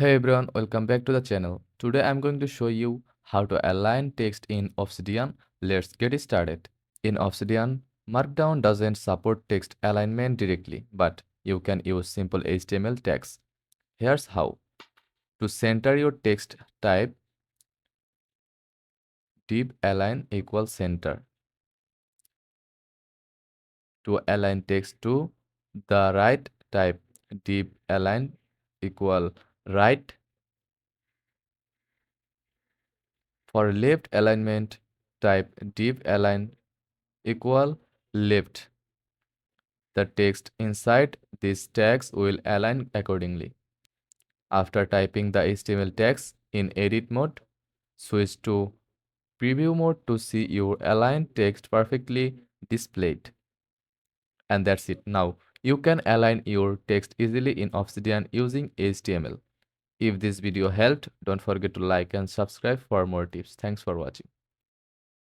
Hey everyone, welcome back to the channel. Today I'm going to show you how to align text in Obsidian. Let's get started. In Obsidian, Markdown doesn't support text alignment directly, but you can use simple HTML tags. Here's how. To center your text, type div align equals center. To align text to the right, type div align equal right. For left alignment, type div align equal left. The text inside these tags will align accordingly. After typing the HTML tags in edit mode, switch to preview mode to see your aligned text perfectly displayed. And that's it. Now you can align your text easily in Obsidian using HTML. If this video helped, don't forget to like and subscribe for more tips. Thanks for watching.